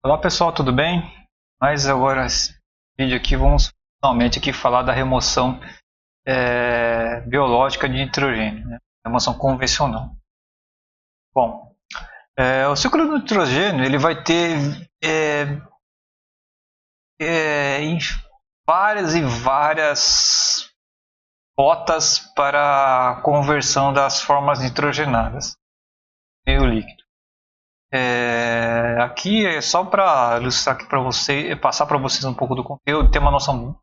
Olá pessoal, tudo bem? Mas agora esse vídeo aqui vamos finalmente aqui falar da remoção biológica de nitrogênio, né? Remoção convencional. Bom, o ciclo do nitrogênio ele vai ter várias e várias rotas para a conversão das formas nitrogenadas em meio líquido. Aqui é só para ilustrar aqui para você, passar para vocês um pouco do conteúdo, ter uma noção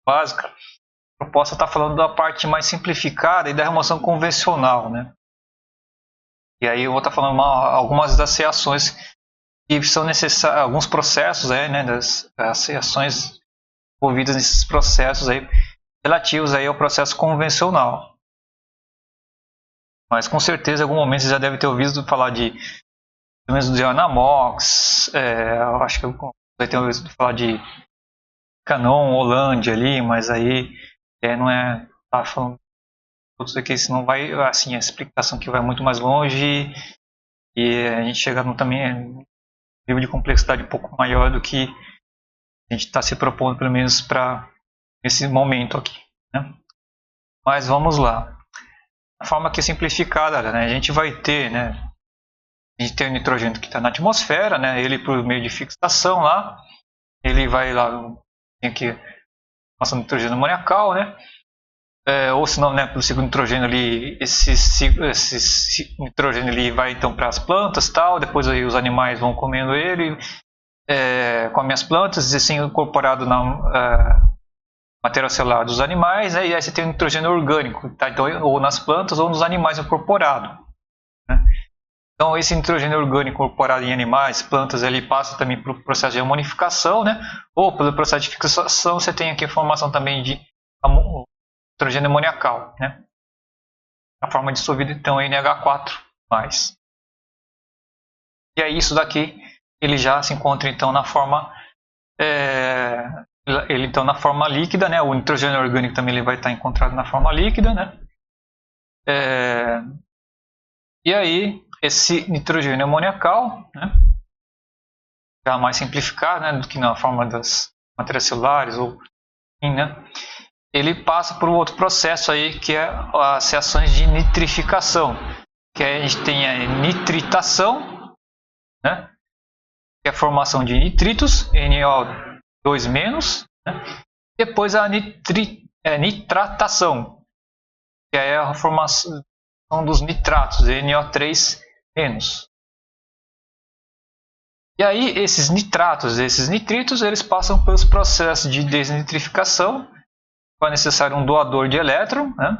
básica. A proposta está falando da parte mais simplificada e da remoção convencional, né? E aí eu vou estar falando algumas das reações que são necessárias, alguns processos né, das reações envolvidas nesses processos aí, relativos aí ao processo convencional. Mas com certeza em algum momento você já deve ter ouvido falar de pelo menos de Anamox, eu acho que eu tenho ouvido falar de Canon, Hollandia ali, mas aí não é, tá falando tudo isso aqui, senão vai, assim, a explicação que vai muito mais longe e a gente chega também um nível de complexidade um pouco maior do que a gente está se propondo, pelo menos para esse momento aqui, né? Mas vamos lá. A forma aqui simplificada, né? A gente vai ter, né? A gente tem o nitrogênio que está na atmosfera, né? Ele por meio de fixação lá, ele vai lá, tem aqui nosso nitrogênio amoniacal, né? Ou se não, né, pelo ciclo nitrogênio ali, esse nitrogênio ali vai então para as plantas, tal. Depois aí os animais vão comendo ele, comem as plantas, e assim incorporado na matéria celular dos animais, né? E aí você tem o nitrogênio orgânico, tá? Então, ou nas plantas ou nos animais incorporado, né? Então, esse nitrogênio orgânico incorporado em animais, plantas, ele passa também pelo processo de amonificação, né? Ou pelo processo de fixação, você tem aqui a formação também de nitrogênio amoniacal, né? A forma dissolvida, então, é NH4+. E aí, isso daqui, ele já se encontra, então, na forma... então, na forma líquida, né? O nitrogênio orgânico também ele vai estar encontrado na forma líquida, né? E aí... esse nitrogênio amoniacal, né, já mais simplificado, né, do que na forma das matérias celulares, ou, né, ele passa por um outro processo aí, que é as reações de nitrificação, que a gente tem a nitritação, né, que é a formação de nitritos, NO2-, né, depois a nitratação, que é a formação dos nitratos, NO3-. E aí esses nitratos, esses nitritos, eles passam pelos processos de desnitrificação, é necessário um doador de elétron, né?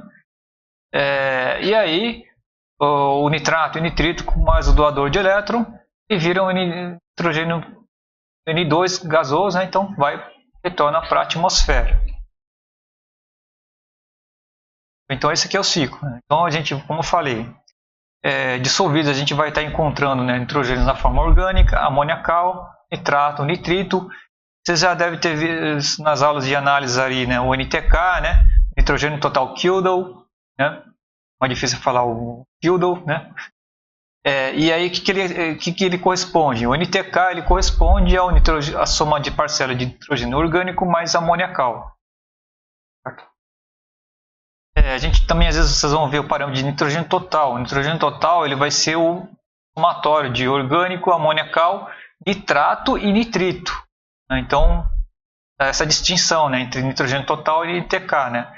E aí o nitrato e o nitrito com mais o doador de elétron e viram nitrogênio N2 gasoso, né? Então retorna para a atmosfera. Então esse aqui é o ciclo, né? Então a gente, como eu falei, dissolvidos a gente vai estar encontrando, né, nitrogênio na forma orgânica, amoniacal, nitrato, nitrito. Vocês já devem ter visto nas aulas de análise ali, né, o NTK, né, nitrogênio total killed, né, mais difícil falar o killed, né. E aí o que ele corresponde? O NTK ele corresponde à soma de parcela de nitrogênio orgânico mais amoniacal. A gente também, às vezes, vocês vão ver o parâmetro de nitrogênio total. O nitrogênio total ele vai ser o somatório de orgânico, amoniacal, nitrato e nitrito. Então, essa distinção, né, entre nitrogênio total e NTK. Né?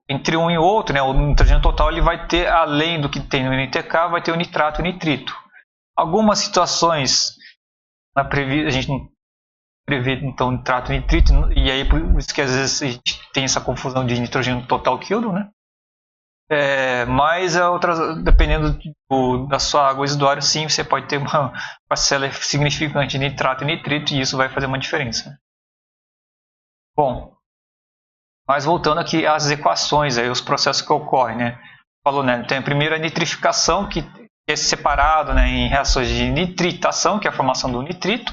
Entre um e outro, né, o nitrogênio total ele vai ter, além do que tem no NTK, vai ter o nitrato e nitrito. Algumas situações, a gente não prevê então nitrato e nitrito, e aí por isso que às vezes a gente tem essa confusão de nitrogênio total killed, né? Mas dependendo da sua água residuária, sim, você pode ter uma parcela significante de nitrato e nitrito e isso vai fazer uma diferença. Bom, mas voltando aqui às equações, aí, os processos que ocorrem, né? Falou, né? Tem a primeira nitrificação, que é separado, né, em reações de nitritação, que é a formação do nitrito,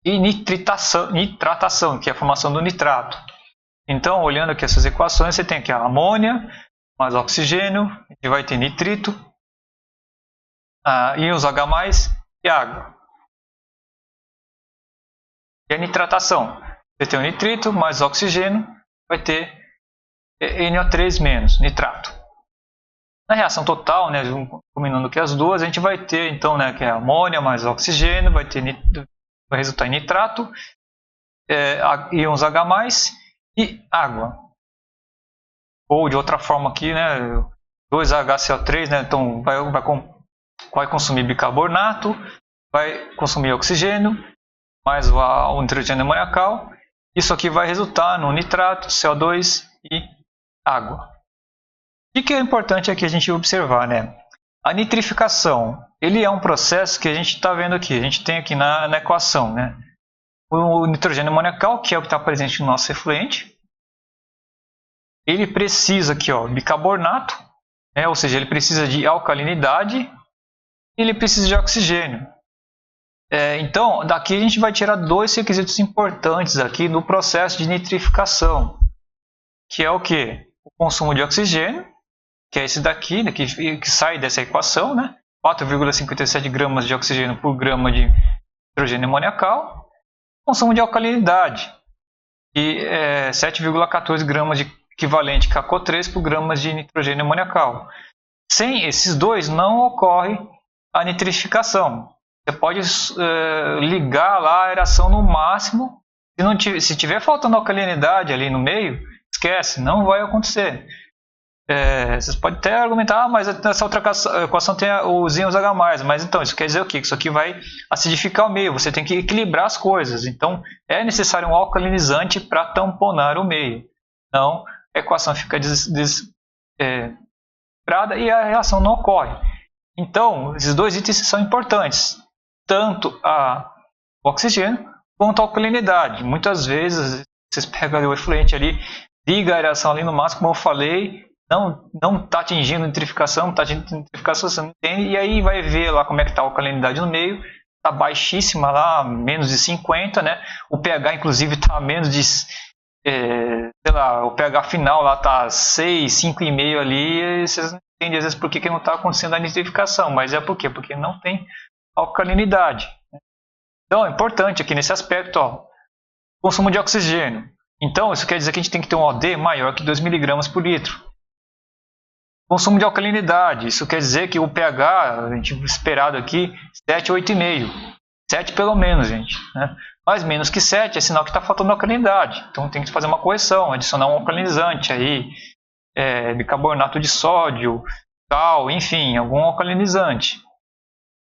e nitratação, que é a formação do nitrato. Então, olhando aqui essas equações, você tem aqui a amônia mais oxigênio, a gente vai ter nitrito, íons H+, e água. E a nitratação? Você tem o nitrito mais oxigênio, vai ter NO3 menos nitrato. Na reação total, né, combinando aqui as duas, a gente vai ter então, né, que é amônia mais oxigênio, vai resultar em nitrato, íons H+, e água. Ou de outra forma aqui, né, 2HCl3, né, então vai consumir bicarbonato, vai consumir oxigênio, mais o nitrogênio amoniacal. Isso aqui vai resultar no nitrato, CO2 e água. O que é importante aqui a gente observar, né? A nitrificação, ele é um processo que a gente está vendo aqui, a gente tem aqui na equação, né? O nitrogênio amoniacal, que é o que está presente no nosso efluente, ele precisa aqui, ó, bicarbonato, né? Ou seja, ele precisa de alcalinidade e ele precisa de oxigênio. Então, daqui a gente vai tirar dois requisitos importantes aqui no processo de nitrificação, que é o que? O consumo de oxigênio, que é esse daqui, né, que sai dessa equação, né? 4,57 gramas de oxigênio por grama de nitrogênio amoniacal. Consumo de alcalinidade, que é 7,14 gramas de equivalente KCO3 por gramas de nitrogênio amoniacal. Sem esses dois não ocorre a nitrificação. Você pode ligar lá a aeração no máximo. Se tiver faltando alcalinidade ali no meio, esquece, não vai acontecer. Vocês podem até argumentar, mas nessa outra equação tem os íons H+, mas então isso quer dizer o quê? Isso aqui vai acidificar o meio, você tem que equilibrar as coisas, então é necessário um alcalinizante para tamponar o meio, não a equação fica desequilibrada e a reação não ocorre. Então, esses dois itens são importantes, tanto o oxigênio quanto a alcalinidade. Muitas vezes vocês pegam ali o efluente ali, liga a aeração ali no máximo, como eu falei, não está atingindo nitrificação, você não entende, e aí vai ver lá como é que está a alcalinidade no meio, está baixíssima lá, menos de 50, né? O pH inclusive está menos de, sei lá, o pH final lá está 6, 5,5 ali, e vocês não entendem às vezes por que não está acontecendo a nitrificação, mas é por quê? Porque não tem alcalinidade. Então é importante aqui nesse aspecto, ó, consumo de oxigênio. Então isso quer dizer que a gente tem que ter um OD maior que 2 mg por litro. Consumo de alcalinidade, isso quer dizer que o pH, a gente esperado aqui, 7, 8,5. 7 pelo menos, gente. Né? Mas menos que 7 é sinal que está faltando alcalinidade. Então tem que fazer uma correção, adicionar um alcalinizante aí, bicarbonato de sódio, cal, enfim, algum alcalinizante.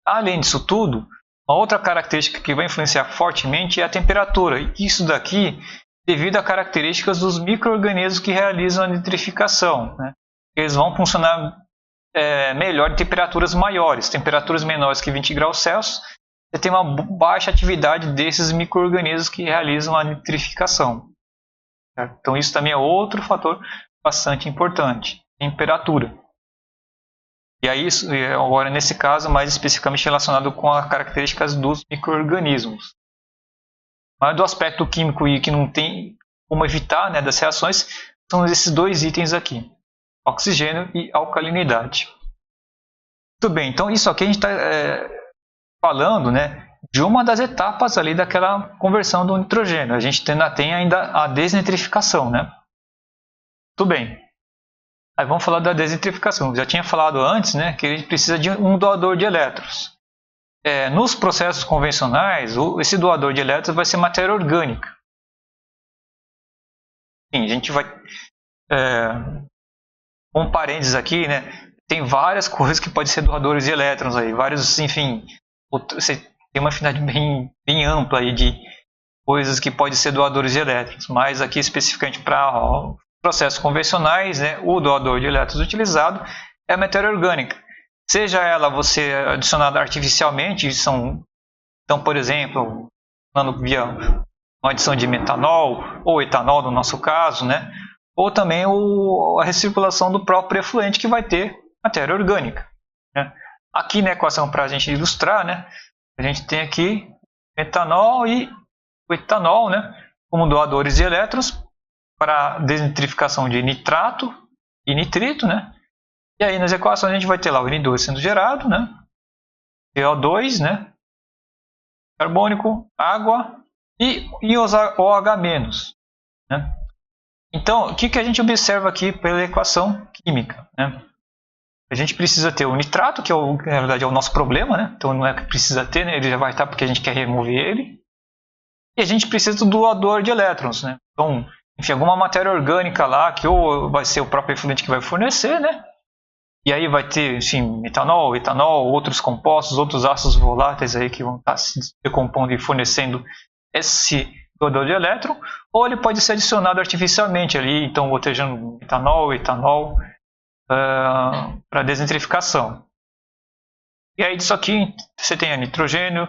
Além disso tudo, uma outra característica que vai influenciar fortemente é a temperatura. Isso daqui devido a características dos micro-organismos que realizam a nitrificação, né? Eles vão funcionar melhor em temperaturas maiores. Temperaturas menores que 20 graus Celsius, você tem uma baixa atividade desses micro-organismos que realizam a nitrificação. Certo? Então isso também é outro fator bastante importante, temperatura. E aí, agora nesse caso, mais especificamente relacionado com as características dos micro-organismos. Mas do aspecto químico e que não tem como evitar, né, das reações, são esses dois itens aqui. Oxigênio e alcalinidade. Muito bem, então isso aqui a gente está falando, né, de uma das etapas ali daquela conversão do nitrogênio. A gente ainda tem a desnitrificação, né? Muito bem. Aí vamos falar da desnitrificação. Eu já tinha falado antes, né, que a gente precisa de um doador de elétrons. Nos processos convencionais, esse doador de elétrons vai ser matéria orgânica. Sim, a gente vai... com parênteses aqui, né? Tem várias coisas que podem ser doadores de elétrons aí, vários, enfim, você tem uma afinidade bem ampla aí de coisas que podem ser doadores de elétrons, mas aqui especificamente para processos convencionais, né, o doador de elétrons utilizado é a matéria orgânica. Seja ela você adicionada artificialmente, então, por exemplo, via uma adição de metanol ou etanol no nosso caso, né? Ou também a recirculação do próprio efluente que vai ter matéria orgânica. Né? Aqui na equação, para a gente ilustrar, né, a gente tem aqui metanol e o etanol, né, como doadores de elétrons para desnitrificação de nitrato e nitrito. Né? E aí nas equações a gente vai ter lá o N2 sendo gerado, né, CO2, né, carbônico, água e OH-, né? Então, o que a gente observa aqui pela equação química, né? A gente precisa ter o nitrato, que na verdade é o nosso problema, né? Então não é que precisa ter, né? Ele já vai estar porque a gente quer remover ele. E a gente precisa do doador de elétrons, né? Então, enfim, alguma matéria orgânica lá, que ou vai ser o próprio efluente que vai fornecer, né? E aí vai ter, enfim, metanol, etanol, outros compostos, outros ácidos voláteis aí que vão estar se decompondo e fornecendo esse doador de elétron, ou ele pode ser adicionado artificialmente ali, então botejando metanol, etanol, para desnitrificação. E aí disso aqui você tem nitrogênio,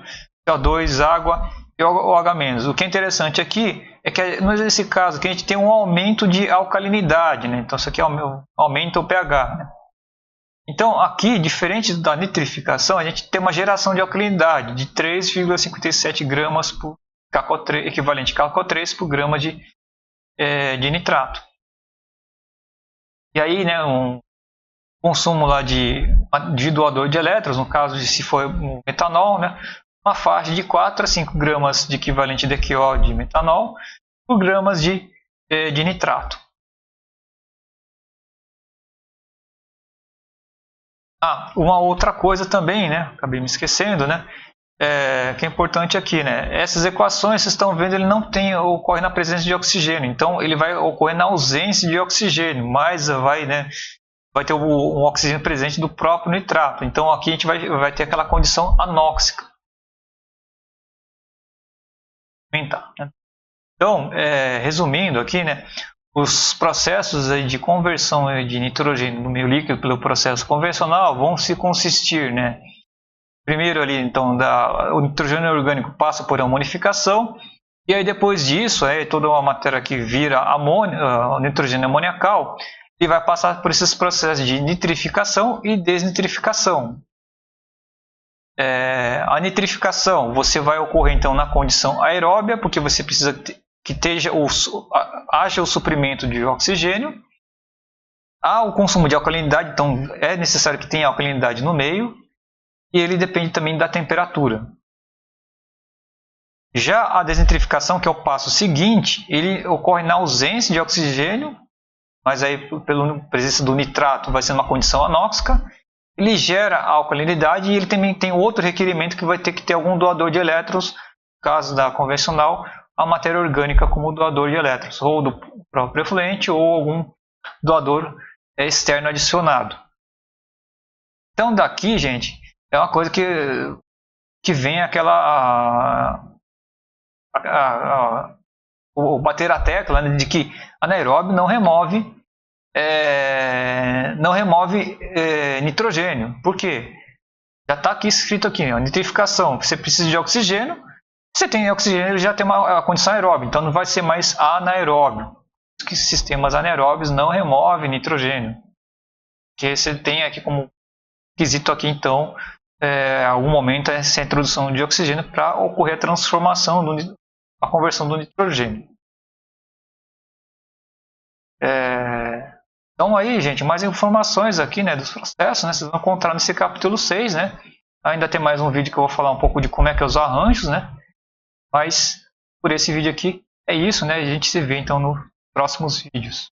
CO2, água e OH-. O que é interessante aqui é que nesse caso aqui a gente tem um aumento de alcalinidade, né? Então isso aqui aumenta o pH, né? Então aqui, diferente da nitrificação, a gente tem uma geração de alcalinidade de 3,57 gramas por equivalente a KO3 por grama de nitrato. E aí, né, um consumo lá de doador de elétrons, no caso de se for um metanol, né, uma faixa de 4 a 5 gramas de equivalente DQO de metanol por gramas de nitrato. Uma outra coisa também, né, acabei me esquecendo, né, que é importante aqui, né, essas equações, vocês estão vendo, ele não ocorre na presença de oxigênio, então ele vai ocorrer na ausência de oxigênio, mas vai ter um oxigênio presente do próprio nitrato, então aqui a gente vai ter aquela condição anóxica. Então, resumindo aqui, né, os processos aí de conversão de nitrogênio no meio líquido pelo processo convencional vão se consistir, né? Primeiro ali, então, o nitrogênio orgânico passa por amonificação e aí depois disso, toda uma matéria que vira nitrogênio amoniacal, ele vai passar por esses processos de nitrificação e desnitrificação. A nitrificação você vai ocorrer então na condição aeróbia, porque você precisa que haja o suprimento de oxigênio. Há o consumo de alcalinidade, então é necessário que tenha alcalinidade no meio, e ele depende também da temperatura. Já a desnitrificação, que é o passo seguinte, ele ocorre na ausência de oxigênio, mas aí pela presença do nitrato vai ser uma condição anóxica. Ele gera alcalinidade e ele também tem outro requerimento que vai ter que ter algum doador de elétrons, no caso da convencional, a matéria orgânica como doador de elétrons, ou do próprio efluente ou algum doador externo adicionado. Então daqui, gente, é uma coisa que vem o bater a tecla, né, de que anaeróbio não remove nitrogênio. Por quê? Já está aqui escrito aqui, nitrificação, você precisa de oxigênio. Você tem oxigênio, ele já tem uma condição aeróbica, então não vai ser mais anaeróbio. Que sistemas anaeróbios não removem nitrogênio. Que você tem aqui como quesito aqui, então, algum momento essa introdução de oxigênio para ocorrer a transformação, a conversão do nitrogênio. Então aí, gente, mais informações aqui, né, dos processos, né, vocês vão encontrar nesse capítulo 6, né? Ainda tem mais um vídeo que eu vou falar um pouco de como é que é os arranjos, né? Mas por esse vídeo aqui é isso, né? A gente se vê então nos próximos vídeos.